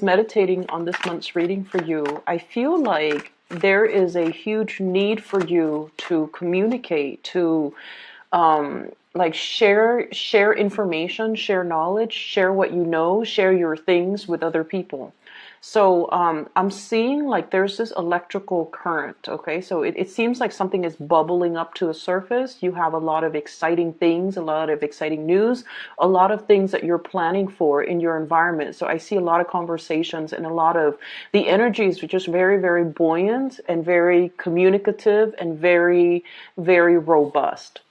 meditating on this month's reading for you, I feel like there is a huge need for you to communicate, to like share information, share knowledge, share what you know, share your things with other people. So I'm seeing like there's this electrical current, okay? So it seems like something is bubbling up to the surface. You have a lot of exciting things, a lot of exciting news, a lot of things that you're planning for in your environment. So I see a lot of conversations and a lot of the energy is just very, very buoyant and very communicative and very, very robust.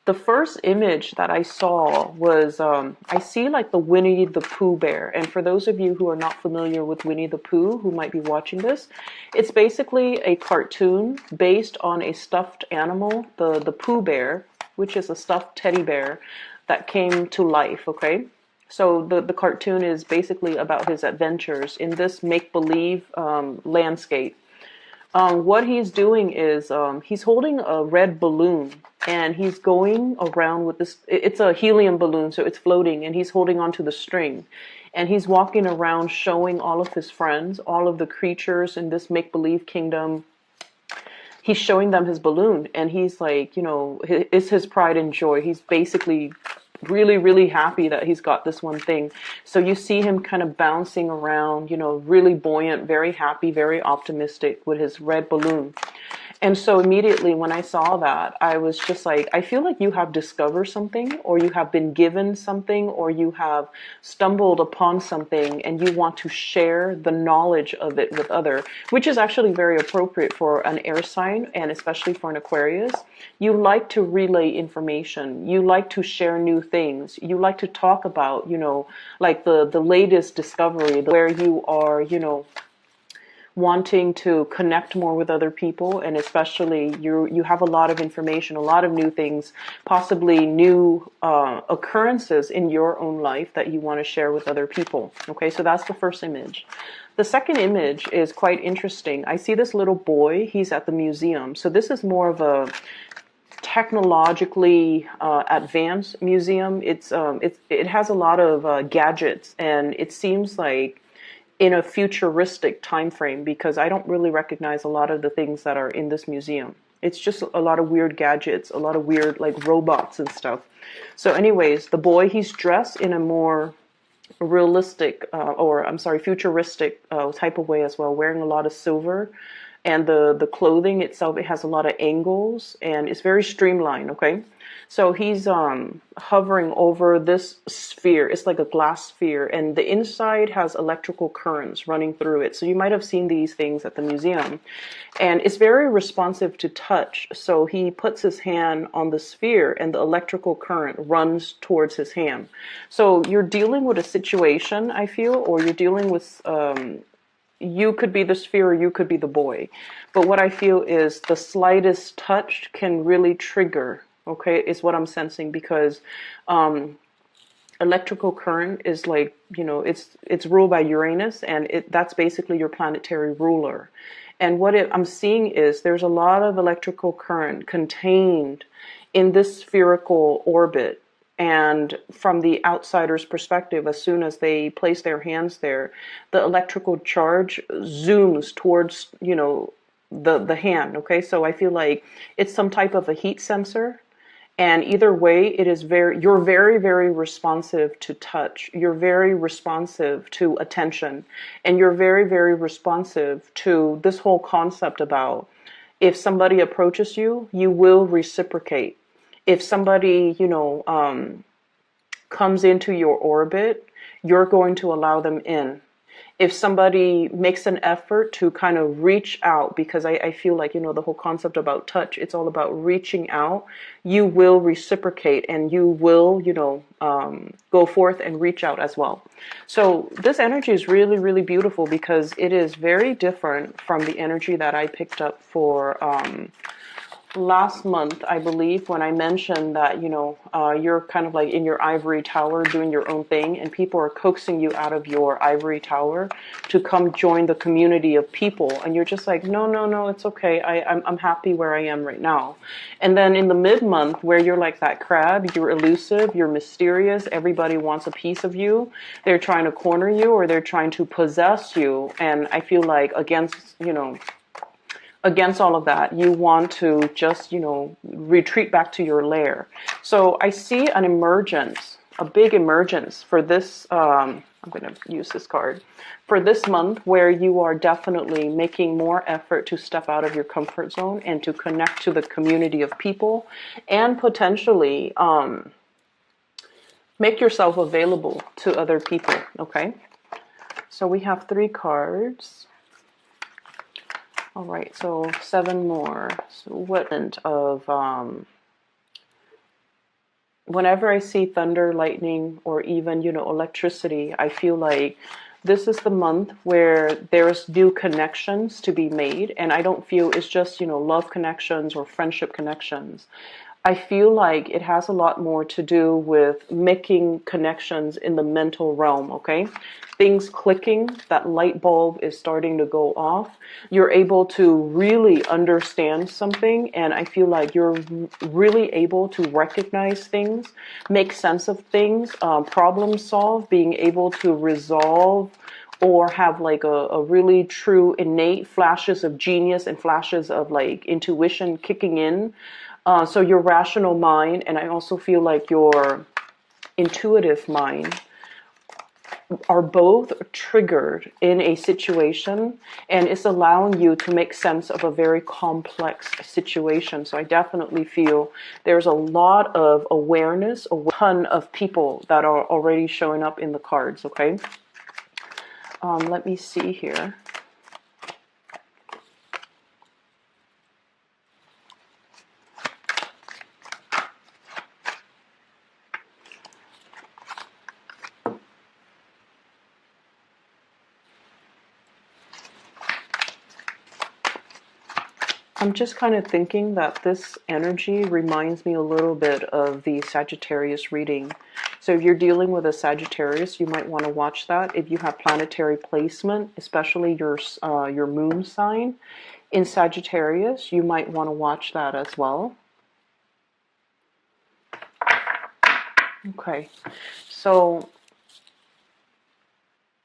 The first image that I saw was, I see like the Winnie the Pooh bear. And for those of you who are not familiar with Winnie the Pooh, who might be watching this, it's basically a cartoon based on a stuffed animal, the Pooh bear, which is a stuffed teddy bear that came to life, okay? So the cartoon is basically about his adventures in this make-believe landscape. What he's doing is he's holding a red balloon and he's going around with this. It's a helium balloon, so it's floating, and he's holding onto the string. And he's walking around showing all of his friends, all of the creatures in this make-believe kingdom. He's showing them his balloon, and he's like, you know, it's his pride and joy. He's basically really, really happy that he's got this one thing. So you see him kind of bouncing around, you know, really buoyant, very happy, very optimistic with his red balloon. And so immediately when I saw that, I was just like, I feel like you have discovered something, or you have been given something, or you have stumbled upon something and you want to share the knowledge of it with other, which is actually very appropriate for an air sign and especially for an Aquarius. You like to relay information. You like to share new things. You like to talk about, you know, like the latest discovery, where you are, you know, wanting to connect more with other people, and especially you have a lot of information, a lot of new things, possibly new occurrences in your own life that you want to share with other people. Okay, so that's the first image. The second image is quite interesting. I see this little boy. He's at the museum. So this is more of a technologically advanced museum. It has a lot of gadgets, and it seems like in a futuristic time frame, because I don't really recognize a lot of the things that are in this museum. It's just a lot of weird gadgets, a lot of weird like robots and stuff. So anyways, the boy, he's dressed in a more realistic futuristic type of way as well, wearing a lot of silver. And the clothing itself, it has a lot of angles and it's very streamlined, okay? So he's hovering over this sphere. It's like a glass sphere, and the inside has electrical currents running through it. So you might have seen these things at the museum. And it's very responsive to touch. So he puts his hand on the sphere and the electrical current runs towards his hand. So you're dealing with a situation, I feel, or you're dealing with you could be the sphere or you could be the boy. But what I feel is the slightest touch can really trigger, okay, is what I'm sensing, because electrical current is like, you know, it's ruled by Uranus, and that's basically your planetary ruler. And what I'm seeing is there's a lot of electrical current contained in this spherical orbit. And from the outsider's perspective, as soon as they place their hands there, the electrical charge zooms towards, you know, the hand. Okay, so I feel like it's some type of a heat sensor. And either way, you're very, very responsive to touch. You're very responsive to attention. And you're very, very responsive to this whole concept about if somebody approaches you, you will reciprocate. If somebody, you know, comes into your orbit, you're going to allow them in. If somebody makes an effort to kind of reach out, because I feel like, you know, the whole concept about touch, it's all about reaching out, you will reciprocate and you will, you know, go forth and reach out as well. So this energy is really, really beautiful because it is very different from the energy that I picked up for last month, I believe, when I mentioned that, you know, you're kind of like in your ivory tower doing your own thing, and people are coaxing you out of your ivory tower to come join the community of people, and you're just like, no, no, no, it's okay. I'm happy where I am right now. And then in the mid-month, where you're like that crab, you're elusive, you're mysterious, everybody wants a piece of you. They're trying to corner you, or they're trying to possess you. And I feel like against all of that, you want to just, you know, retreat back to your lair. So I see an emergence, a big emergence for this. I'm going to use this card for this month, where you are definitely making more effort to step out of your comfort zone and to connect to the community of people, and potentially make yourself available to other people. Okay. So we have 3 cards. All right, so 7 more. So what of whenever I see thunder, lightning, or even, you know, electricity, I feel like this is the month where there's new connections to be made, and I don't feel it's just, you know, love connections or friendship connections. I feel like it has a lot more to do with making connections in the mental realm, okay? Things clicking, that light bulb is starting to go off. You're able to really understand something, and I feel like you're really able to recognize things, make sense of things, problem solve, being able to resolve, or have like a really true innate flashes of genius and flashes of like intuition kicking in. So your rational mind, and I also feel like your intuitive mind, are both triggered in a situation, and it's allowing you to make sense of a very complex situation. So I definitely feel there's a lot of awareness, a ton of people that are already showing up in the cards, okay? Let me see here. I'm just kind of thinking that this energy reminds me a little bit of the Sagittarius reading. So if you're dealing with a Sagittarius, you might want to watch that. If you have planetary placement, especially your moon sign in Sagittarius, you might want to watch that as well. Okay, so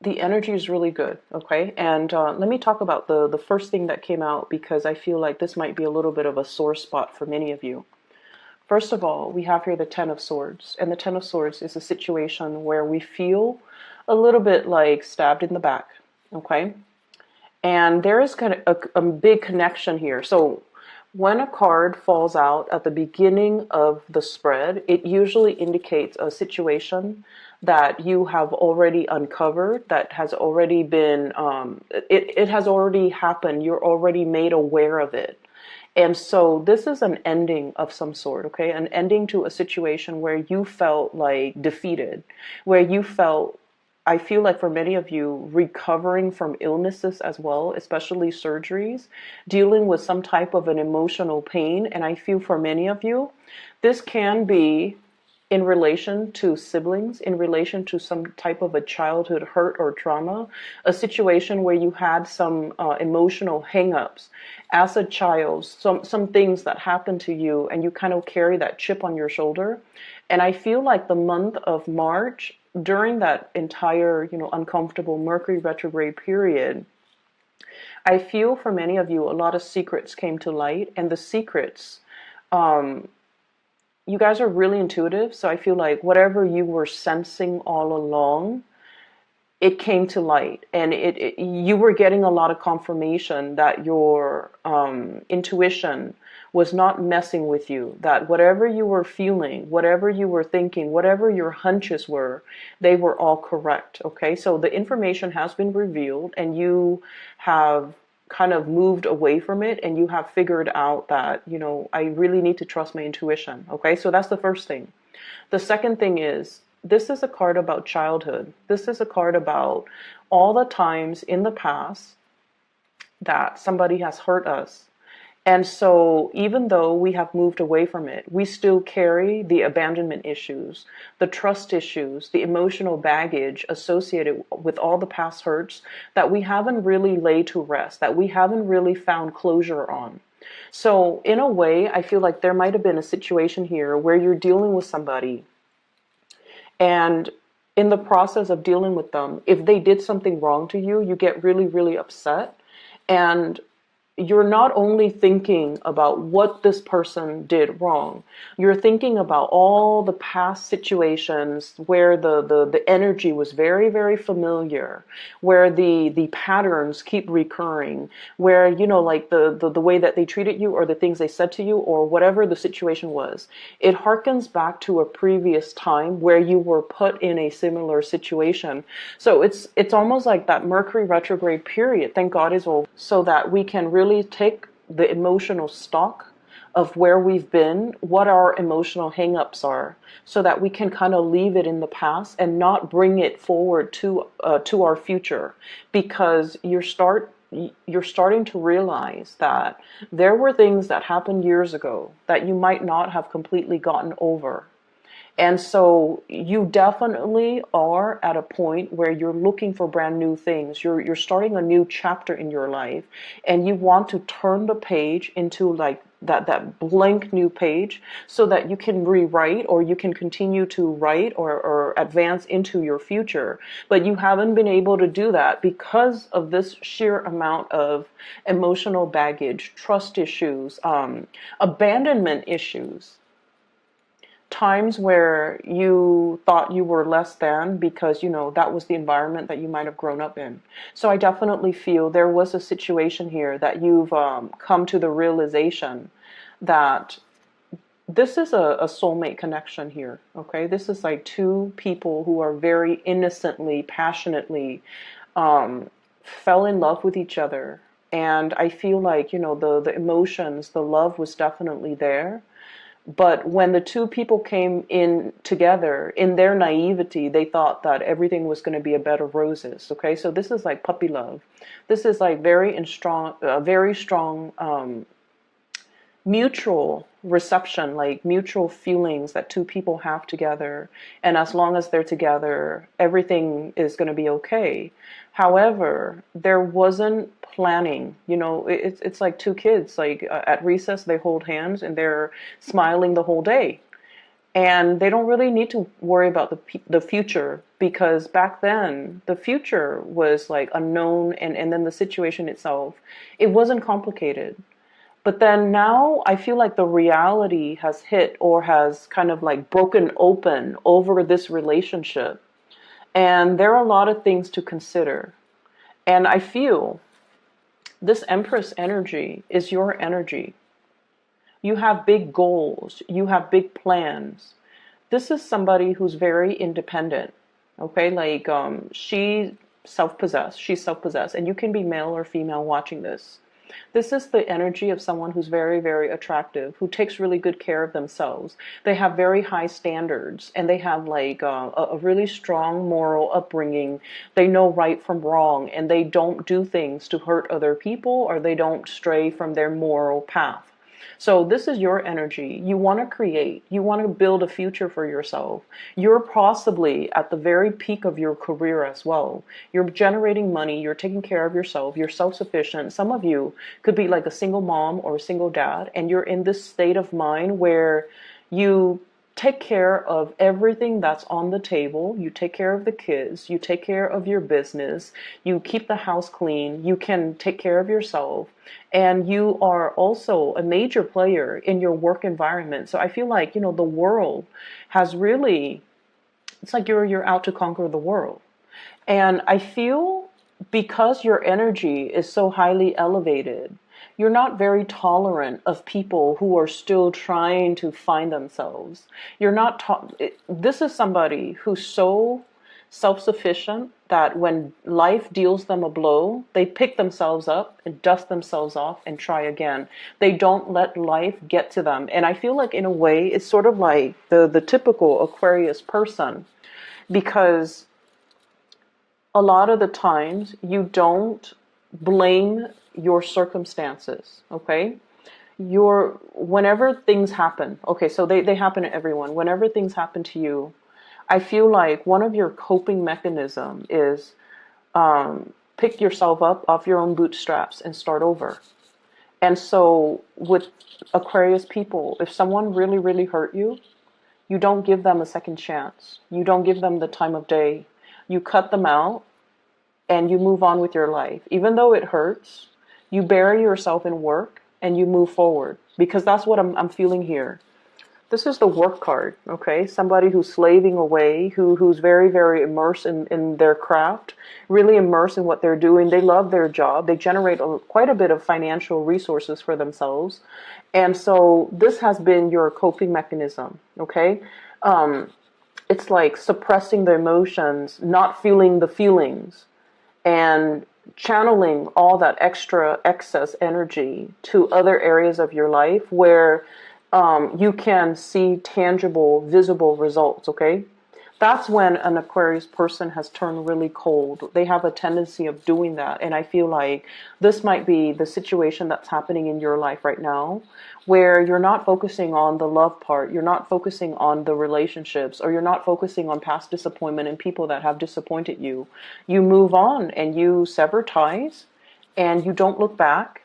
the energy is really good, okay? And let me talk about the first thing that came out, because I feel like this might be a little bit of a sore spot for many of you. First of all, we have here the Ten of Swords, and the Ten of Swords is a situation where we feel a little bit like stabbed in the back, okay? And there is kind of a big connection here. So when a card falls out at the beginning of the spread, it usually indicates a situation that you have already uncovered, that has already been, it has already happened. You're already made aware of it. And so this is an ending of some sort, okay? An ending to a situation where you felt like defeated, where you felt, I feel like for many of you, recovering from illnesses as well, especially surgeries, dealing with some type of an emotional pain. And I feel for many of you, this can be in relation to siblings, in relation to some type of a childhood hurt or trauma, a situation where you had some emotional hang-ups as a child, some things that happened to you, and you kind of carry that chip on your shoulder. And I feel like the month of March, during that entire, you know, uncomfortable Mercury retrograde period, I feel for many of you, a lot of secrets came to light, and the secrets, you guys are really intuitive, so I feel like whatever you were sensing all along, it came to light, and you were getting a lot of confirmation that your intuition was not messing with you, that whatever you were feeling, whatever you were thinking, whatever your hunches were, they were all correct, okay? So the information has been revealed, and you have kind of moved away from it, and you have figured out that, you know, I really need to trust my intuition, okay? So that's the first thing. The second thing is, this is a card about childhood. This is a card about all the times in the past that somebody has hurt us, And so even though we have moved away from it, we still carry the abandonment issues, the trust issues, the emotional baggage associated with all the past hurts that we haven't really laid to rest, that we haven't really found closure on. So in a way, I feel like there might have been a situation here where you're dealing with somebody, and in the process of dealing with them, if they did something wrong to you, you get really, really upset. And you're not only thinking about what this person did wrong, you're thinking about all the past situations where the energy was very, very familiar, where the patterns keep recurring, where, you know, like the way that they treated you or the things they said to you or whatever the situation was. It harkens back to a previous time where you were put in a similar situation. So it's almost like that Mercury retrograde period, thank God, is over, so that we can really take the emotional stock of where we've been, what our emotional hangups are, so that we can kind of leave it in the past and not bring it forward to our future, because you're starting to realize that there were things that happened years ago that you might not have completely gotten over. And so you definitely are at a point where you're looking for brand new things. You're starting a new chapter in your life, and you want to turn the page into like that blank new page, so that you can rewrite, or you can continue to write or advance into your future. But you haven't been able to do that because of this sheer amount of emotional baggage, trust issues, abandonment issues, times where you thought you were less than because, you know, that was the environment that you might have grown up in. So I definitely feel there was a situation here that you've come to the realization that this is a soulmate connection here. Okay, this is like two people who are very innocently, passionately fell in love with each other. And I feel like, you know, the emotions, the love was definitely there. But when the two people came in together, in their naivety, they thought that everything was going to be a bed of roses. Okay, so this is like puppy love. This is like very strong mutual reception, like mutual feelings that two people have together. And as long as they're together, everything is going to be okay. However, there wasn't planning. You know, it's like two kids, like at recess, they hold hands and they're smiling the whole day. And they don't really need to worry about the future, because back then the future was like unknown, and then the situation itself, it wasn't complicated. But then now I feel like the reality has hit, or has kind of like broken open over this relationship. And there are a lot of things to consider. And I feel this Empress energy is your energy. You have big goals. You have big plans. This is somebody who's very independent. Okay, like she's self-possessed, and you can be male or female watching this. This is the energy of someone who's very, very attractive, who takes really good care of themselves. They have very high standards, and they have like a really strong moral upbringing. They know right from wrong, and they don't do things to hurt other people, or they don't stray from their moral path. So this is your energy. You want to create. You want to build a future for yourself. You're possibly at the very peak of your career as well. You're generating money. You're taking care of yourself. You're self-sufficient. Some of you could be like a single mom or a single dad, and you're in this state of mind where you take care of everything that's on the table. You take care of the kids. You take care of your business. You keep the house clean. You can take care of yourself. And you are also a major player in your work environment. So I feel like, you know, the world has really, it's like you're out to conquer the world. And I feel because your energy is so highly elevated, you're not very tolerant of people who are still trying to find themselves. You're not, this is somebody who's so self-sufficient that when life deals them a blow, they pick themselves up and dust themselves off and try again. They don't let life get to them. And I feel like in a way, it's sort of like the typical Aquarius person, because a lot of the times you don't blame your circumstances, okay? whenever things happen, okay, so they happen to everyone. Whenever things happen to you, I feel like one of your coping mechanism is pick yourself up off your own bootstraps and start over. And so with Aquarius people, if someone really, really hurt you, you don't give them a second chance. You don't give them the time of day. You cut them out and you move on with your life. Even though it hurts, you bury yourself in work and you move forward, because that's what I'm feeling here. This is the work card, okay? Somebody who's slaving away, who's very, very immersed in their craft, really immersed in what they're doing. They love their job. They generate quite a bit of financial resources for themselves. And so this has been your coping mechanism, okay? It's like suppressing the emotions, not feeling the feelings, and channeling all that extra excess energy to other areas of your life where you can see tangible, visible results, okay? That's when an Aquarius person has turned really cold. They have a tendency of doing that. And I feel like this might be the situation that's happening in your life right now, where you're not focusing on the love part, you're not focusing on the relationships, or you're not focusing on past disappointment and people that have disappointed you. You move on and you sever ties and you don't look back.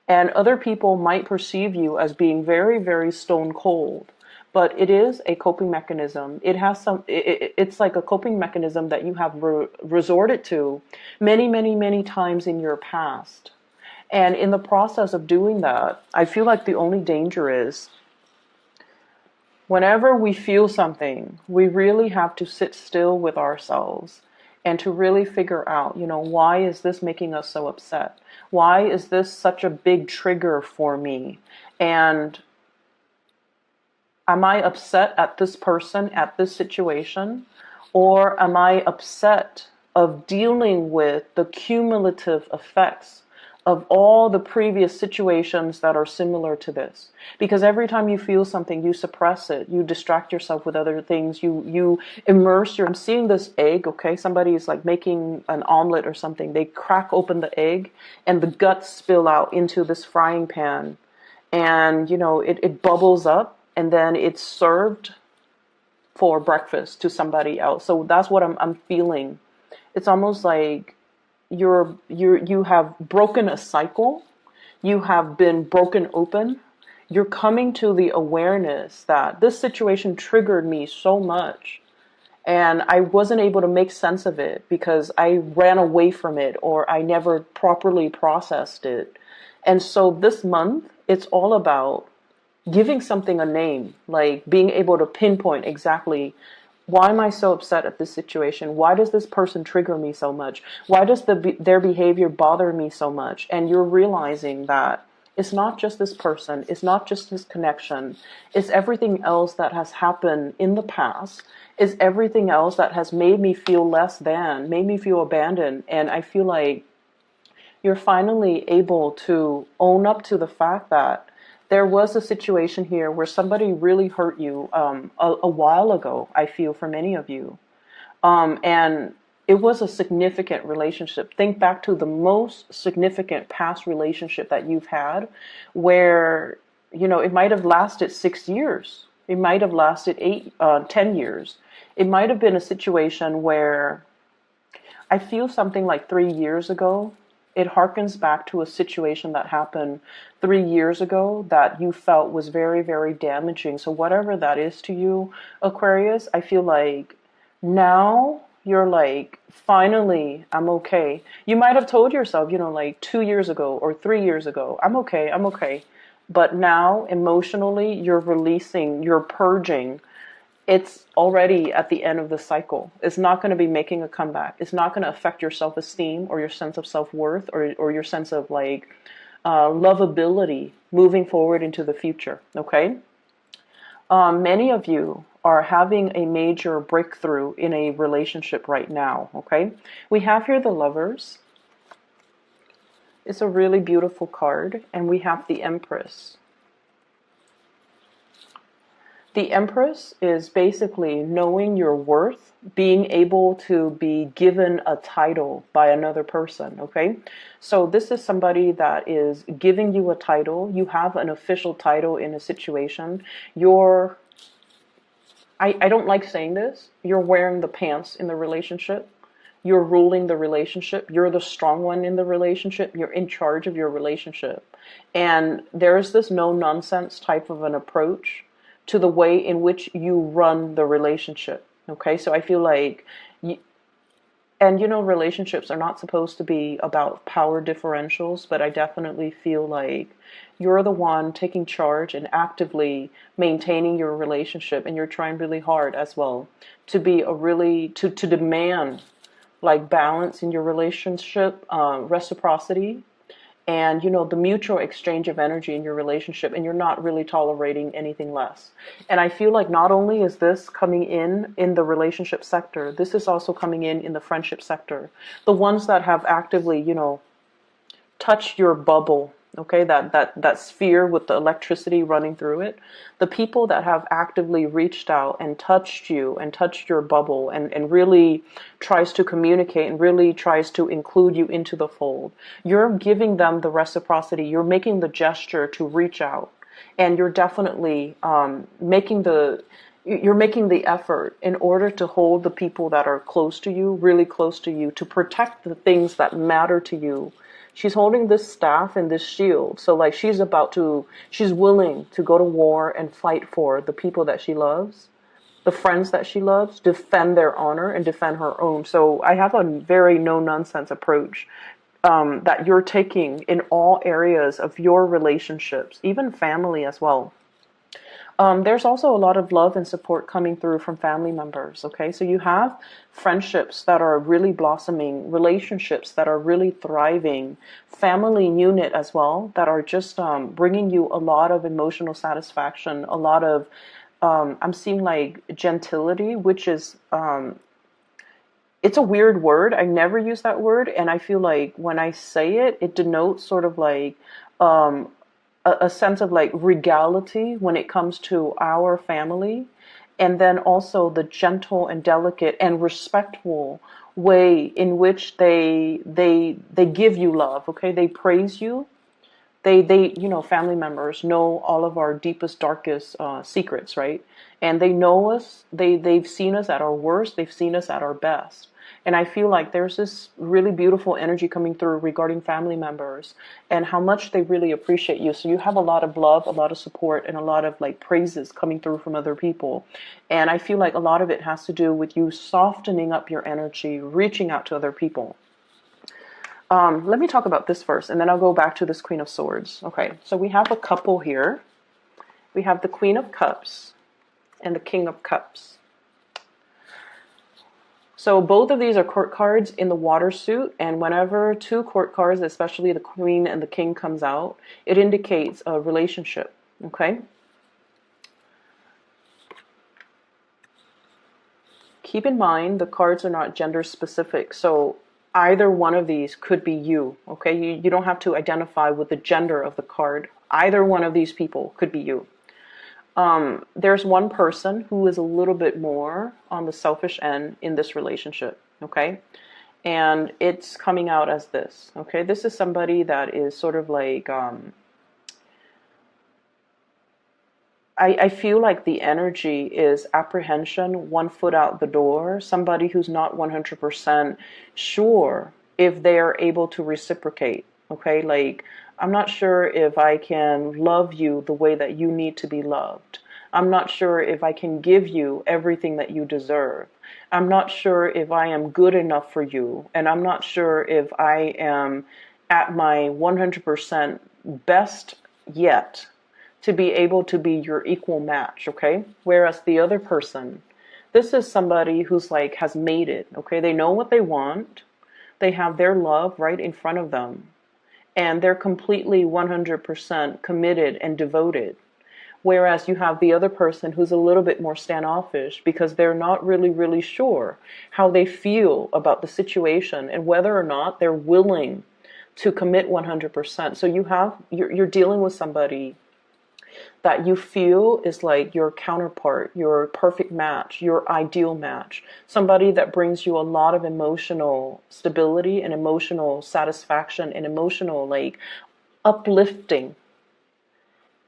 And other people might perceive you as being very, very stone cold. But it is a coping mechanism. It has it's like a coping mechanism that you have resorted to many, many, many times in your past. And in the process of doing that, I feel like the only danger is whenever we feel something, we really have to sit still with ourselves and to really figure out, why is this making us so upset? Why is this such a big trigger for me? And am I upset at this person, at this situation? Or am I upset of dealing with the cumulative effects of all the previous situations that are similar to this? Because every time you feel something, you suppress it, you distract yourself with other things, you immerse I'm seeing this egg, okay? Somebody is like making an omelet or something. They crack open the egg and the guts spill out into this frying pan. And, it bubbles up. And then it's served for breakfast to somebody else. So that's what I'm feeling. It's almost like you have broken a cycle. You have been broken open. You're coming to the awareness that this situation triggered me so much, and I wasn't able to make sense of it because I ran away from it or I never properly processed it. And so this month, it's all about giving something a name, like being able to pinpoint exactly, why am I so upset at this situation? Why does this person trigger me so much? Why does their behavior bother me so much? And you're realizing that it's not just this person, it's not just this connection, it's everything else that has happened in the past, it's everything else that has made me feel less than, made me feel abandoned. And I feel like you're finally able to own up to the fact that there was a situation here where somebody really hurt you a while ago, I feel, for many of you. And it was a significant relationship. Think back to the most significant past relationship that you've had where, it might have lasted 6 years. It might have lasted 10 years. It might have been a situation where I feel something like 3 years ago. It harkens back to a situation that happened 3 years ago that you felt was very, very damaging. So whatever that is to you, Aquarius, I feel like now you're like, finally, I'm okay. You might have told yourself, like 2 years ago or 3 years ago, I'm okay, I'm okay. But now emotionally, you're releasing, you're purging. It's already at the end of the cycle. It's not going to be making a comeback. It's not going to affect your self-esteem or your sense of self-worth or your sense of like lovability moving forward into the future. Okay. Many of you are having a major breakthrough in a relationship right now. Okay. We have here the Lovers. It's a really beautiful card. And we have the Empress. The Empress is basically knowing your worth, being able to be given a title by another person, okay? So this is somebody that is giving you a title. You have an official title in a situation. You're, I don't like saying this, you're wearing the pants in the relationship. You're ruling the relationship. You're the strong one in the relationship. You're in charge of your relationship. And there's this no nonsense type of an approach to the way in which you run the relationship. Okay, so I feel like, and you know, relationships are not supposed to be about power differentials, but I definitely feel like you're the one taking charge and actively maintaining your relationship, and you're trying really hard as well to be a really, to demand like balance in your relationship, reciprocity, and you know, the mutual exchange of energy in your relationship, and you're not really tolerating anything less. And I feel like not only is this coming in the relationship sector, this is also coming in the friendship sector. The ones that have actively, you know, touched your bubble, okay, that sphere with the electricity running through it, the people that have actively reached out and touched you and touched your bubble, and really tries to communicate and really tries to include you into the fold, you're giving them the reciprocity. You're making the gesture to reach out, and you're definitely making the effort in order to hold the people that are close to you, really close to you, to protect the things that matter to you. She's holding this staff and this shield. So like she's willing to go to war and fight for the people that she loves, the friends that she loves, defend their honor and defend her own. So I have a very no nonsense approach that you're taking in all areas of your relationships, even family as well. There's also a lot of love and support coming through from family members, okay? So you have friendships that are really blossoming, relationships that are really thriving, family unit as well, that are just bringing you a lot of emotional satisfaction, a lot of, I'm seeing like gentility, which is, it's a weird word. I never use that word, and I feel like when I say it, it denotes sort of like, um, a sense of like regality when it comes to our family, and then also the gentle and delicate and respectful way in which they give you love. Okay, they praise you. They you know, family members know all of our deepest, darkest secrets, right? And they know us. They've seen us at our worst. They've seen us at our best. And I feel like there's this really beautiful energy coming through regarding family members and how much they really appreciate you. So you have a lot of love, a lot of support, and a lot of like praises coming through from other people. And I feel like a lot of it has to do with you softening up your energy, reaching out to other people. Let me talk about this first, and then I'll go back to this Queen of Swords. Okay, so we have a couple here. We have the Queen of Cups and the King of Cups. So both of these are court cards in the water suit, and whenever two court cards, especially the Queen and the King, comes out, it indicates a relationship, okay? Keep in mind, the cards are not gender specific, so either one of these could be you, okay? You don't have to identify with the gender of the card. Either one of these people could be you. There's one person who is a little bit more on the selfish end in this relationship, okay? And it's coming out as this, okay? This is somebody that is sort of like, I feel like the energy is apprehension, one foot out the door, somebody who's not 100% sure if they are able to reciprocate, okay? Like, I'm not sure if I can love you the way that you need to be loved. I'm not sure if I can give you everything that you deserve. I'm not sure if I am good enough for you. And I'm not sure if I am at my 100% best yet to be able to be your equal match, okay? Whereas the other person, this is somebody who's like, has made it, okay? They know what they want. They have their love right in front of them. And they're completely 100% committed and devoted. Whereas you have the other person who's a little bit more standoffish because they're not really sure how they feel about the situation and whether or not they're willing to commit 100%. So you're dealing with somebody that you feel is like your counterpart, your perfect match, your ideal match, somebody that brings you a lot of emotional stability and emotional satisfaction and emotional like uplifting.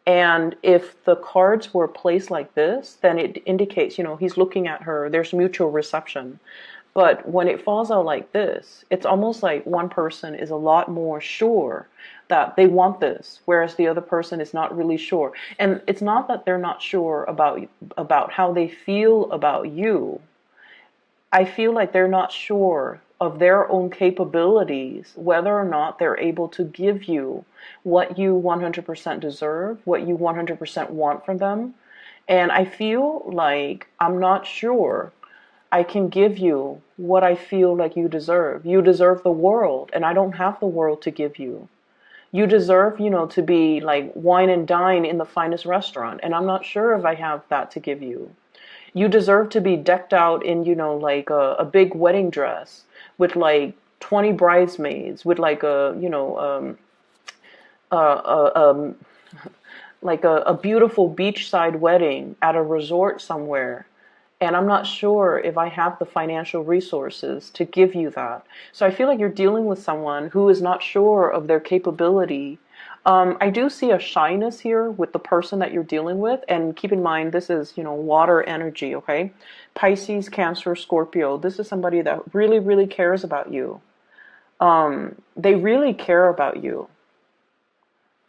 And if the cards were placed like this, then it indicates, you know, he's looking at her, there's mutual reception. But when it falls out like this, it's almost like one person is a lot more sure that they want this, whereas the other person is not really sure. And it's not that they're not sure about how they feel about you. I feel like they're not sure of their own capabilities, whether or not they're able to give you what you 100% deserve, what you 100% want from them. And I feel like I'm not sure I can give you what I feel like you deserve. You deserve the world, and I don't have the world to give you. You deserve, you know, to be like wine and dine in the finest restaurant, and I'm not sure if I have that to give you. You deserve to be decked out in, you know, like a big wedding dress with like 20 bridesmaids, with like a, you know, uh, uh, um, like a beautiful beachside wedding at a resort somewhere. And I'm not sure if I have the financial resources to give you that. So I feel like you're dealing with someone who is not sure of their capability. I do see a shyness here with the person that you're dealing with. And keep in mind, this is, you know, water energy, okay? Pisces, Cancer, Scorpio. This is somebody that really, really cares about you. They really care about you.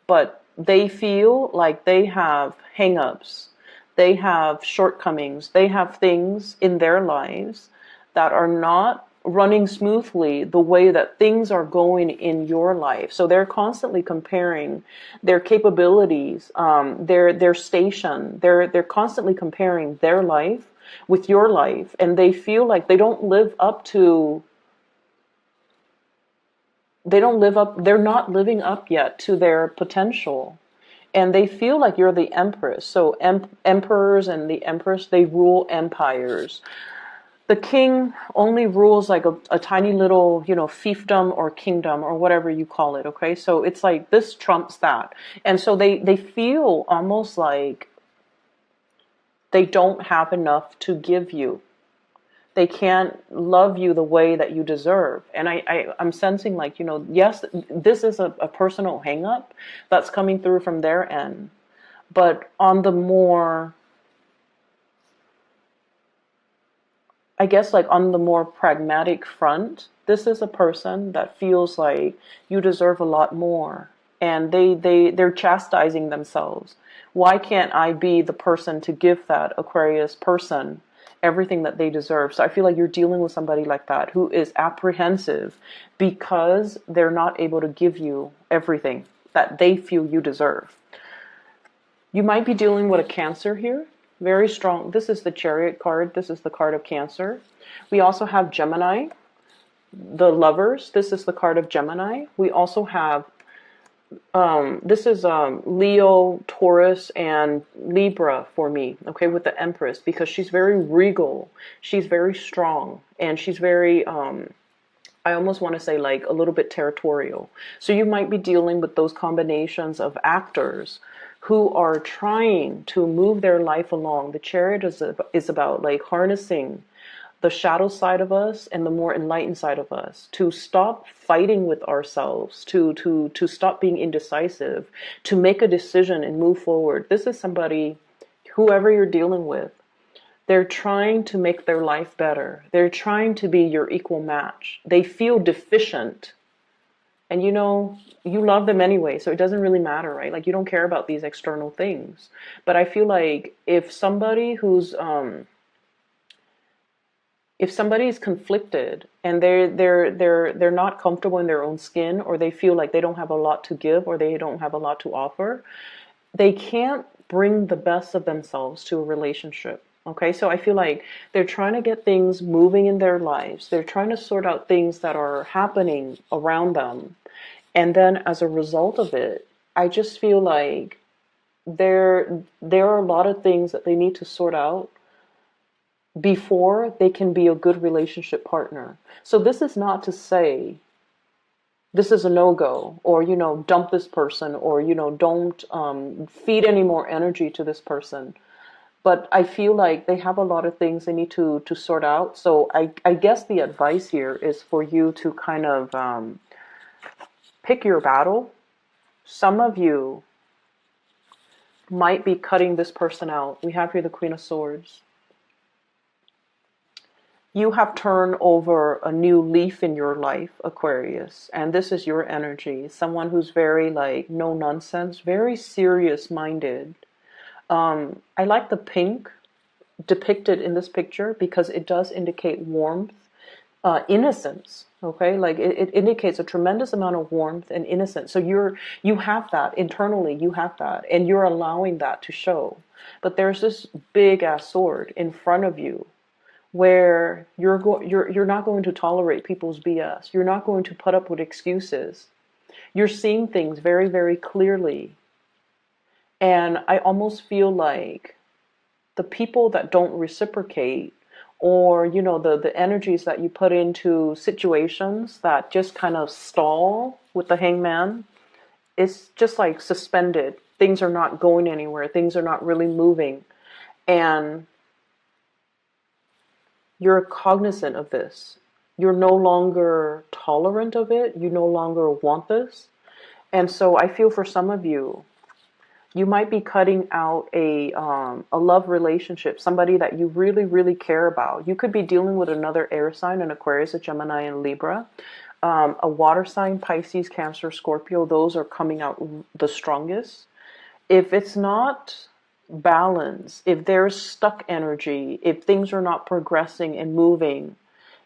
But they feel like they have hang-ups. They have shortcomings. They have things in their lives that are not running smoothly the way that things are going in your life. So they're constantly comparing their capabilities, their station. They're constantly comparing their life with your life, and they feel like they don't live up to. They don't live up. They're not living up yet to their potential. And they feel like you're the empress. So emperors and the empress, they rule empires. The king only rules like a tiny little, you know, fiefdom or kingdom or whatever you call it, okay? So it's like this trumps that. And so they feel almost like they don't have enough to give you. They can't love you the way that you deserve. And I'm sensing like, you know, yes, this is a personal hang up that's coming through from their end. But on the more, I guess like on the more pragmatic front, this is a person that feels like you deserve a lot more. And they're chastising themselves. Why can't I be the person to give that Aquarius person everything that they deserve? So I feel like you're dealing with somebody like that who is apprehensive because they're not able to give you everything that they feel you deserve. You might be dealing with a Cancer here. Very strong. This is the Chariot card. This is the card of Cancer. We also have Gemini, the Lovers. This is the card of Gemini. We also have this is Leo, Taurus, and Libra for me, okay, with the Empress, because she's very regal, she's very strong, and she's very, I almost want to say like a little bit territorial. So you might be dealing with those combinations of actors who are trying to move their life along. The Chariot is about like harnessing the shadow side of us and the more enlightened side of us, to stop fighting with ourselves, to stop being indecisive, to make a decision and move forward. This is somebody, whoever you're dealing with, they're trying to make their life better. They're trying to be your equal match. They feel deficient. And you know, you love them anyway, so it doesn't really matter, right? Like you don't care about these external things. But I feel like if somebody is conflicted and they're not comfortable in their own skin, or they feel like they don't have a lot to give, or they don't have a lot to offer, they can't bring the best of themselves to a relationship. Okay, so I feel like they're trying to get things moving in their lives. They're trying to sort out things that are happening around them. And then as a result of it, I just feel like there are a lot of things that they need to sort out before they can be a good relationship partner. So this is not to say this is a no-go, or, dump this person, or, don't feed any more energy to this person. But I feel like they have a lot of things they need to sort out. So I guess the advice here is for you to kind of pick your battle. Some of you might be cutting this person out. We have here the Queen of Swords. You have turned over a new leaf in your life, Aquarius, and this is your energy. Someone who's very like no nonsense, very serious minded. I like the pink depicted in this picture because it does indicate warmth, innocence. Okay, like it indicates a tremendous amount of warmth and innocence. So you have that internally, you have that, and you're allowing that to show. But there's this big ass sword in front of you where you're not going to tolerate people's BS. You're not going to put up with excuses. You're seeing things very, very clearly. And I almost feel like the people that don't reciprocate, or the energies that you put into situations that just kind of stall with the hangman, it's just like suspended. Things are not going anywhere. Things are not really moving. And you're cognizant of this. You're no longer tolerant of it. You no longer want this. And so I feel for some of you, you might be cutting out a love relationship, somebody that you really, really care about. You could be dealing with another air sign, an Aquarius, a Gemini, and Libra. A water sign, Pisces, Cancer, Scorpio, those are coming out the strongest. If it's not balance, if there's stuck energy, if things are not progressing and moving,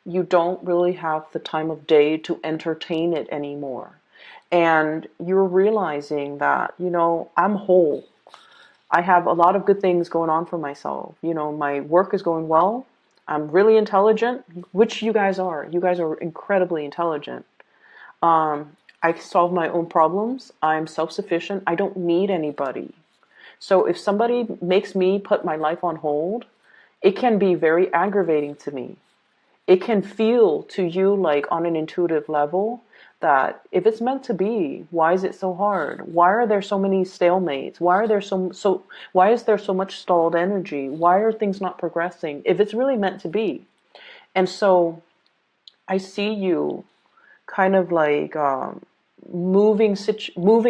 you don't really have the time of day to entertain it anymore. And you're realizing that, I'm whole. I have a lot of good things going on for myself. My work is going well. I'm really intelligent, which you guys are. You guys are incredibly intelligent. I solve my own problems. I'm self-sufficient. I don't need anybody. So if somebody makes me put my life on hold, it can be very aggravating to me. It can feel to you like on an intuitive level that if it's meant to be, why is it so hard? Why are there so many stalemates? Why are there why is there so much stalled energy? Why are things not progressing if it's really meant to be? And so I see you kind of like moving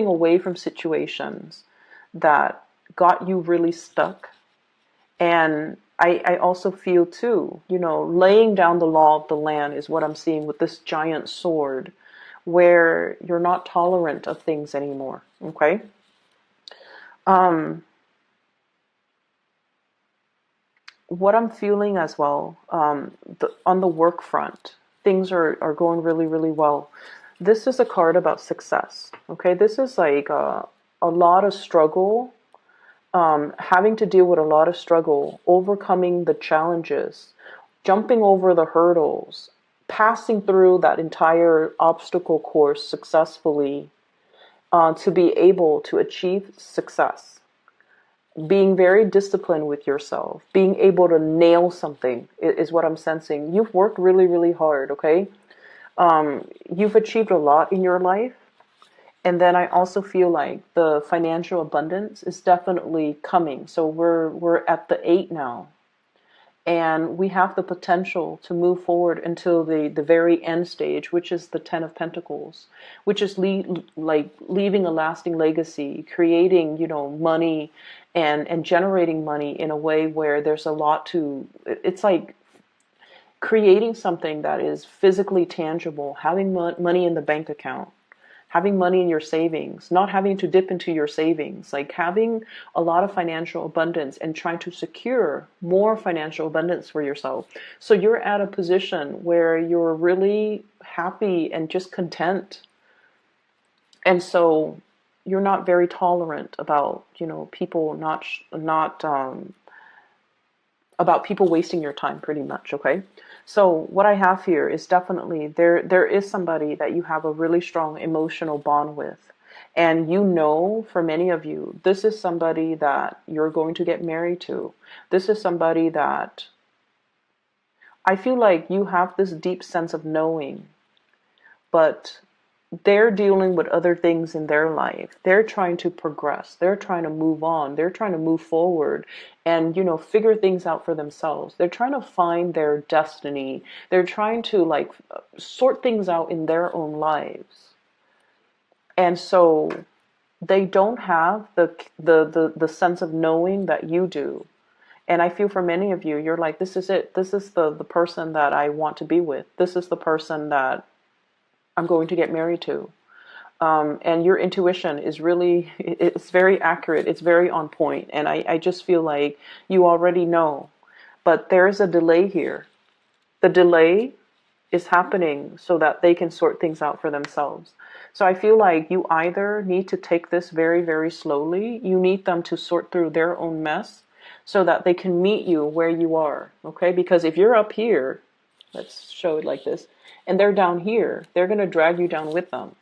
away from situations that got you really stuck. And I also feel too, laying down the law of the land is what I'm seeing with this giant sword, where you're not tolerant of things anymore. Okay. What I'm feeling as well, on the work front, things are going really, really well. This is a card about success. Okay. This is like a lot of struggle, having to deal with a lot of struggle, overcoming the challenges, jumping over the hurdles, passing through that entire obstacle course successfully, to be able to achieve success. Being very disciplined with yourself, being able to nail something is what I'm sensing. You've worked really, really hard, okay? You've achieved a lot in your life. And then I also feel like the financial abundance is definitely coming. So we're at the 8 now. And we have the potential to move forward until the very end stage, which is the 10 of Pentacles, which is leaving a lasting legacy, creating, money and generating money in a way where there's a lot to, it's like creating something that is physically tangible, having money in the bank account, having money in your savings, not having to dip into your savings, like having a lot of financial abundance and trying to secure more financial abundance for yourself. So you're at a position where you're really happy and just content. And so you're not very tolerant about, people about people wasting your time pretty much, okay? So what I have here is definitely there is somebody that you have a really strong emotional bond with. And for many of you, this is somebody that you're going to get married to. This is somebody that I feel like you have this deep sense of knowing, but they're dealing with other things in their life. They're trying to progress. They're trying to move on. They're trying to move forward and, figure things out for themselves. They're trying to find their destiny. They're trying to like sort things out in their own lives. And so they don't have the sense of knowing that you do. And I feel for many of you, you're like, this is it. This is the person that I want to be with. This is the person that I'm going to get married to. And your intuition is really, it's very accurate. It's very on point. And I just feel like you already know. But there's a delay here. The delay is happening so that they can sort things out for themselves. So I feel like you either need to take this very, very slowly. You need them to sort through their own mess so that they can meet you where you are. Okay? Because if you're up here, let's show it like this, and they're down here, they're going to drag you down with them.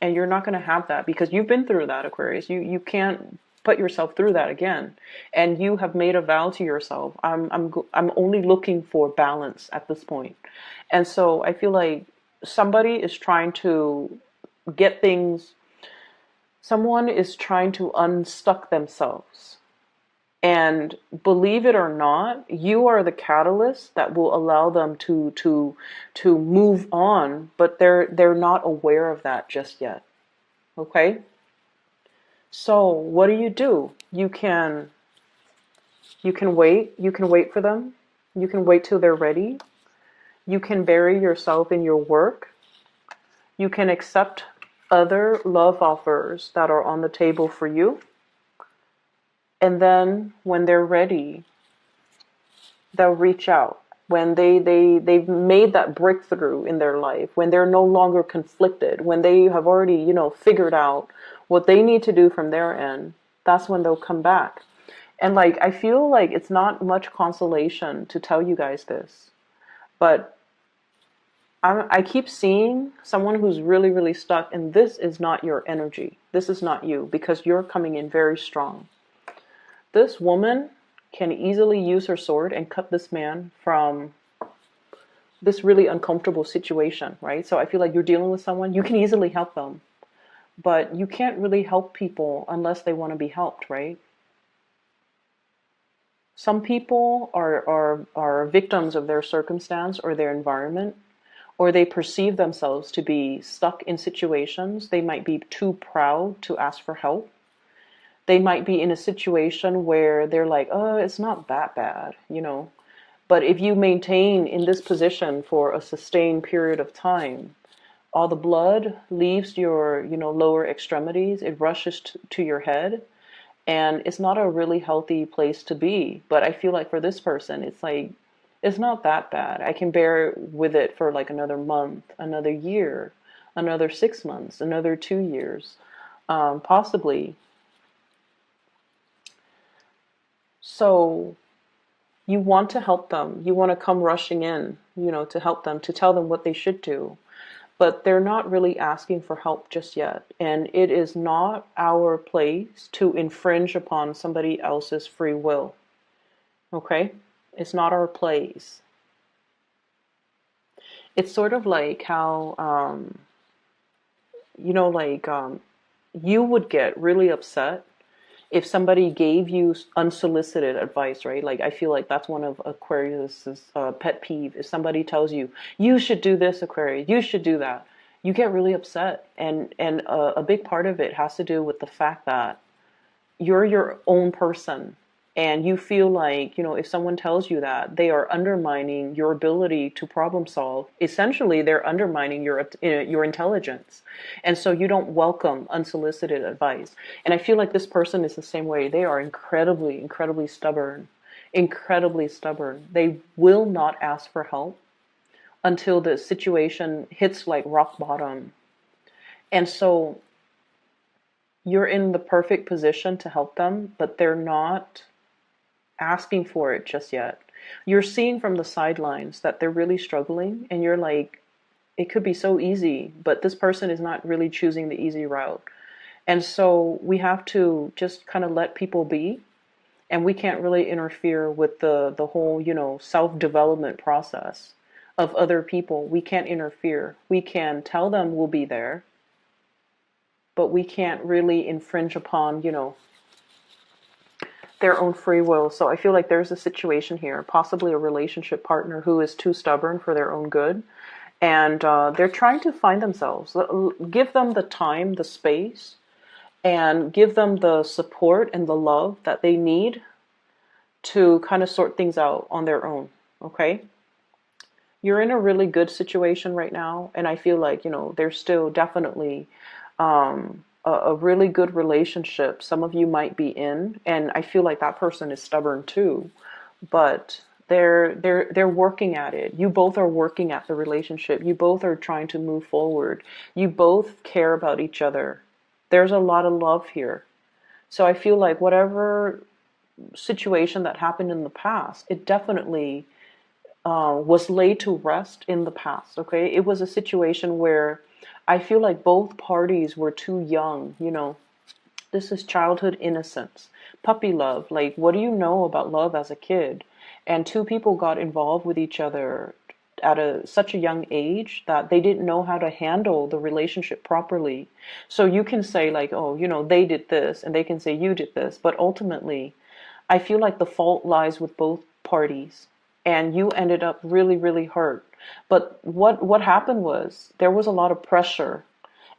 And you're not going to have that because you've been through that, Aquarius. You can't put yourself through that again. And you have made a vow to yourself. I'm only looking for balance at this point. And so I feel like somebody is trying to get things, someone is trying to unstuck themselves. And believe it or not, you are the catalyst that will allow them to move on, but they're not aware of that just yet. Okay? So what do? You can wait. You can wait for them. You can wait till they're ready. You can bury yourself in your work. You can accept other love offers that are on the table for you. And then when they're ready, they'll reach out. When they've made that breakthrough in their life, when they're no longer conflicted, when they have already, figured out what they need to do from their end, that's when they'll come back. And like, I feel like it's not much consolation to tell you guys this, but I keep seeing someone who's really, really stuck, and this is not your energy. This is not you, because you're coming in very strong. This woman can easily use her sword and cut this man from this really uncomfortable situation, right? So I feel like you're dealing with someone, you can easily help them, but you can't really help people unless they want to be helped, right? Some people are victims of their circumstance or their environment, or they perceive themselves to be stuck in situations. They might be too proud to ask for help. They might be in a situation where they're like, oh, it's not that bad, But if you maintain in this position for a sustained period of time, all the blood leaves your, lower extremities. It rushes to your head. And it's not a really healthy place to be. But I feel like for this person, it's like, it's not that bad. I can bear with it for like another month, another year, another 6 months, another 2 years, possibly. So you want to help them. You want to come rushing in, to help them, to tell them what they should do. But they're not really asking for help just yet. And it is not our place to infringe upon somebody else's free will. Okay? It's not our place. It's sort of like how, you would get really upset if somebody gave you unsolicited advice, right? Like, I feel like that's one of Aquarius's pet peeve. If somebody tells you, you should do this, Aquarius, you should do that, you get really upset. And a big part of it has to do with the fact that you're your own person. And you feel like, if someone tells you that, they are undermining your ability to problem solve. Essentially, they're undermining your intelligence. And so you don't welcome unsolicited advice. And I feel like this person is the same way. They are incredibly, incredibly stubborn. Incredibly stubborn. They will not ask for help until the situation hits like rock bottom. And so you're in the perfect position to help them, but they're not asking for it just yet. You're seeing from the sidelines that they're really struggling, and you're like, it could be so easy, but this person is not really choosing the easy route. And so we have to just kind of let people be, and we can't really interfere with the whole, self-development process of other people. We can't interfere. We can tell them we'll be there, but we can't really infringe upon, you know, their own free will. So I feel like there's a situation here, possibly a relationship partner who is too stubborn for their own good. And they're trying to find themselves. Give them the time, the space, and give them the support and the love that they need to kind of sort things out on their own. Okay? You're in a really good situation right now. And I feel like, you know, there's still definitely a really good relationship some of you might be in, and I feel like that person is stubborn too, but they're working at it. You both are working at the relationship. You both are trying to move forward. You both care about each other. There's a lot of love here. So I feel like whatever situation that happened in the past, it definitely was laid to rest in the past. Okay, it was a situation where I feel like both parties were too young, you know. This is childhood innocence, puppy love. Like, what do you know about love as a kid? And two people got involved with each other at such a young age that they didn't know how to handle the relationship properly. So you can say like, oh, you know, they did this, and they can say you did this. But ultimately, I feel like the fault lies with both parties. And you ended up really, really hurt. But what happened was there was a lot of pressure,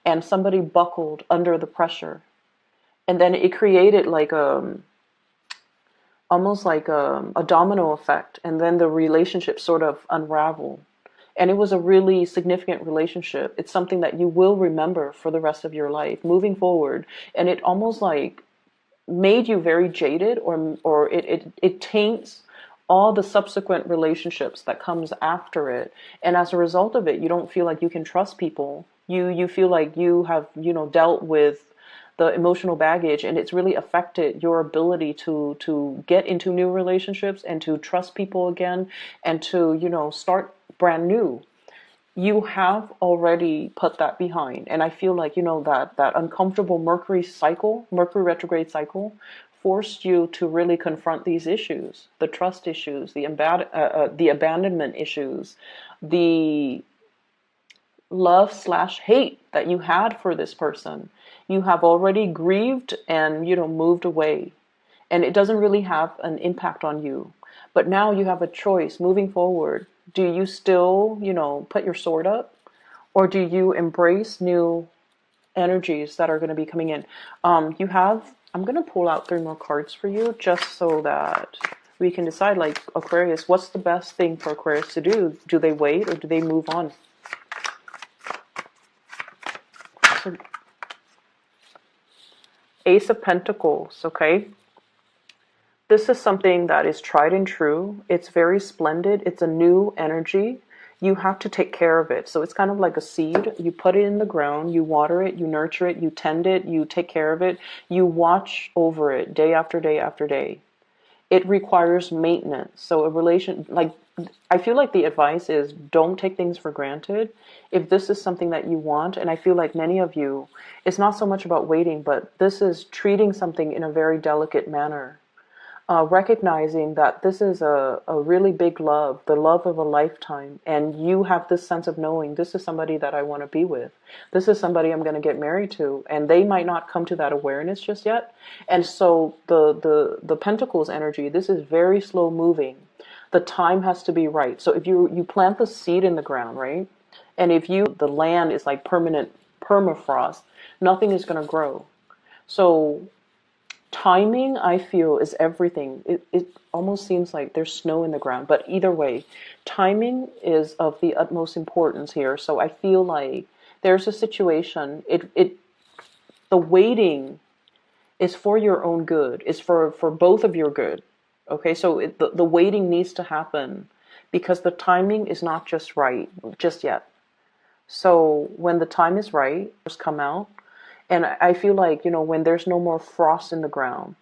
and somebody buckled under the pressure. And then it created like almost like a domino effect, and then the relationship sort of unraveled. And it was a really significant relationship. It's something that you will remember for the rest of your life moving forward. And it almost like made you very jaded, or it taints all the subsequent relationships that comes after it. And as a result of it, you don't feel like you can trust people. You feel like you have, you know, dealt with the emotional baggage, and it's really affected your ability to get into new relationships and to trust people again, and to, you know, start brand new. You have already put that behind, and I feel like, you know, that uncomfortable Mercury retrograde cycle forced you to really confront these issues, the trust issues, the abandonment issues, the love/hate that you had for this person. You have already grieved and, you know, moved away, and it doesn't really have an impact on you. But now you have a choice moving forward. Do you still, you know, put your sword up, or do you embrace new energies that are going to be coming in? I'm going to pull out 3 more cards for you, just so that we can decide, like, Aquarius, what's the best thing for Aquarius to do? Do they wait, or do they move on? So, Ace of Pentacles, okay? This is something that is tried and true. It's very splendid. It's a new energy. You have to take care of it. So it's kind of like a seed. You put it in the ground, you water it, you nurture it, you tend it, you take care of it, you watch over it day after day after day. It requires maintenance. So I feel like the advice is don't take things for granted. If this is something that you want, and I feel like many of you, it's not so much about waiting, but this is treating something in a very delicate manner. Recognizing that this is a really big love, the love of a lifetime, and you have this sense of knowing this is somebody that I want to be with. This is somebody I'm going to get married to, and they might not come to that awareness just yet. And so the Pentacles energy, this is very slow moving. The time has to be right. So if you plant the seed in the ground, right? And if the land is like permanent permafrost, nothing is going to grow. So timing, I feel, is everything. It almost seems like there's snow in the ground, but either way, timing is of the utmost importance here. So I feel like there's a situation. The waiting is for your own good. It's for both of your good. Okay, so the waiting needs to happen because the timing is not just right just yet. So when the time is right, just come out. And I feel like, you know, when there's no more frost in the ground,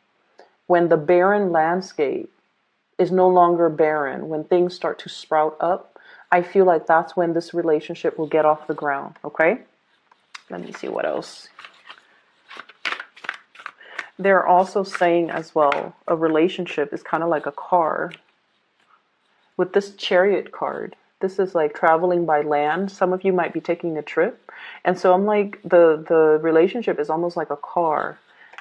when the barren landscape is no longer barren, when things start to sprout up, I feel like that's when this relationship will get off the ground, okay? Let me see what else. They're also saying as well, a relationship is kind of like a car. With this Chariot card, This is like traveling by land. Some of you might be taking a trip. And so I'm like, the relationship is almost like a car.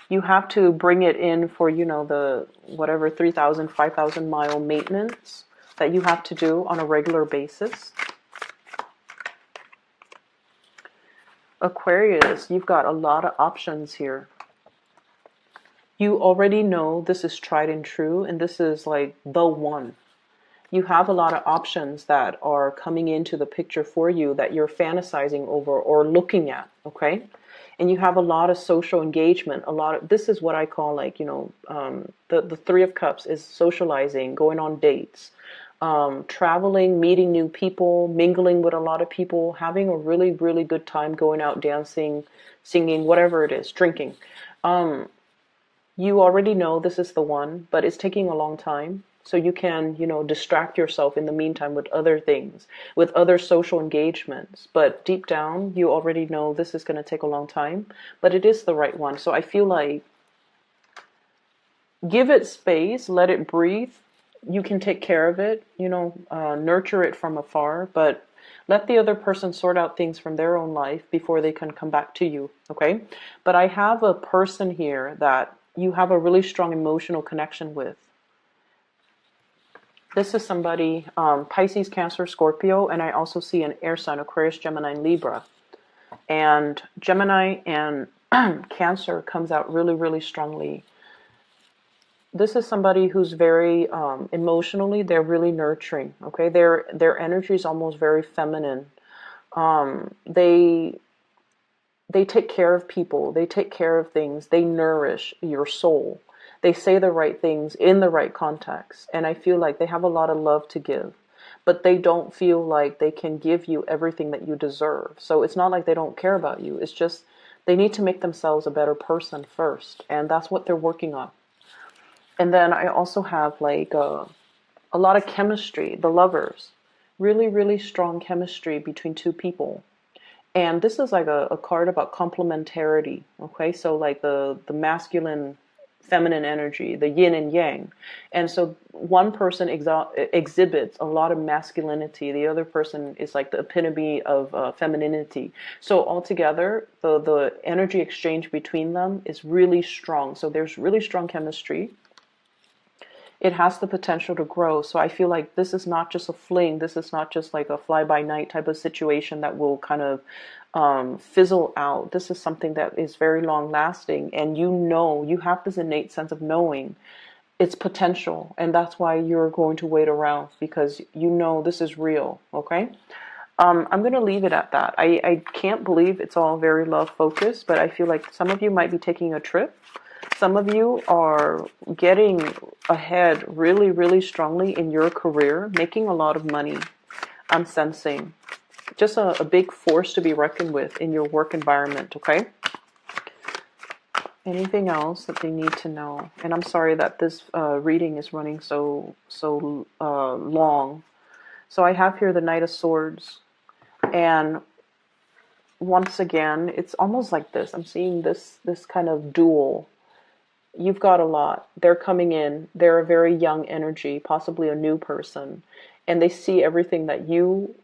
You have to bring it in for, you know, the whatever 3,000, 5,000 mile maintenance that you have to do on a regular basis. Aquarius, you've got a lot of options here. You already know this is tried and true, and this is like the one. You have a lot of options that are coming into the picture for you that you're fantasizing over or looking at, okay? And you have a lot of social engagement, a lot of, this is what I call like, you know, the Three of Cups is socializing, going on dates, traveling, meeting new people, mingling with a lot of people, having a really, really good time going out dancing, singing, whatever it is, drinking. You already know this is the one, but it's taking a long time. So you can, you know, distract yourself in the meantime with other things, with other social engagements. But deep down, you already know this is going to take a long time, but it is the right one. So I feel like give it space, let it breathe. You can take care of it, you know, nurture it from afar, but let the other person sort out things from their own life before they can come back to you, okay? But I have a person here that you have a really strong emotional connection with. This is somebody, Pisces, Cancer, Scorpio, and I also see an air sign, Aquarius, Gemini, and Libra. And Gemini and Cancer comes out really, really strongly. This is somebody who's very, emotionally, they're really nurturing, okay? Their energy is almost very feminine. They take care of people. They take care of things. They nourish your soul. They say the right things in the right context. And I feel like they have a lot of love to give, but they don't feel like they can give you everything that you deserve. So it's not like they don't care about you. It's just they need to make themselves a better person first. And that's what they're working on. And then I also have like a lot of chemistry, the lovers, really, really strong chemistry between two people. And this is like a card about complementarity, okay? So like the masculine, feminine energy, the yin and yang. And so one person exhibits a lot of masculinity. The other person is like the epitome of femininity. So altogether, the energy exchange between them is really strong. So there's really strong chemistry. It has the potential to grow. So I feel like this is not just a fling. This is not just like a fly-by-night type of situation that will kind of fizzle out. This is something that is very long-lasting. And you know, you have this innate sense of knowing its potential. And that's why you're going to wait around, because you know this is real, okay? I'm going to leave it at that. I can't believe it's all very love-focused, but I feel like some of you might be taking a trip. Some of you are getting ahead really, really strongly in your career, making a lot of money. I'm sensing just a big force to be reckoned with in your work environment, okay? Anything else that they need to know? And I'm sorry that this reading is running so long. So I have here the Knight of Swords. And once again, it's almost like this. I'm seeing this kind of duel. You've got a lot. They're coming in. They're a very young energy, possibly a new person. And they see everything that you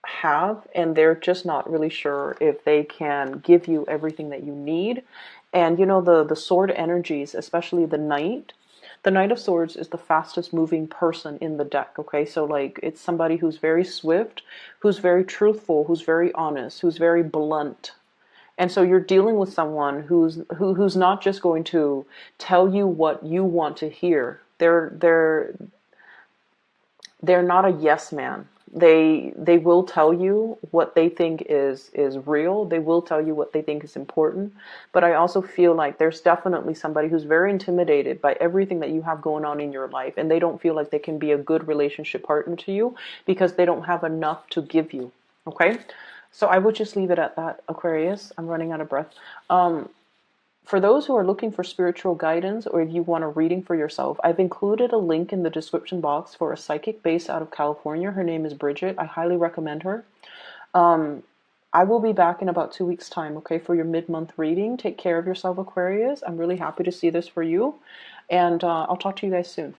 have, and they're just not really sure if they can give you everything that you need. And you know, the sword energies, especially the Knight of Swords is the fastest moving person in the deck, okay? So like it's somebody who's very swift, who's very truthful, who's very honest, who's very blunt. And so you're dealing with someone who's not just going to tell you what you want to hear. They're not a yes man. They will tell you what they think is real. They will tell you what they think is important. But I also feel like there's definitely somebody who's very intimidated by everything that you have going on in your life, and they don't feel like they can be a good relationship partner to you because they don't have enough to give you. Okay? So I would just leave it at that, Aquarius. I'm running out of breath. For those who are looking for spiritual guidance, or if you want a reading for yourself, I've included a link in the description box for a psychic based out of California. Her name is Bridget. I highly recommend her. I will be back in about 2 weeks' time, okay, for your mid-month reading. Take care of yourself, Aquarius. I'm really happy to see this for you. And I'll talk to you guys soon.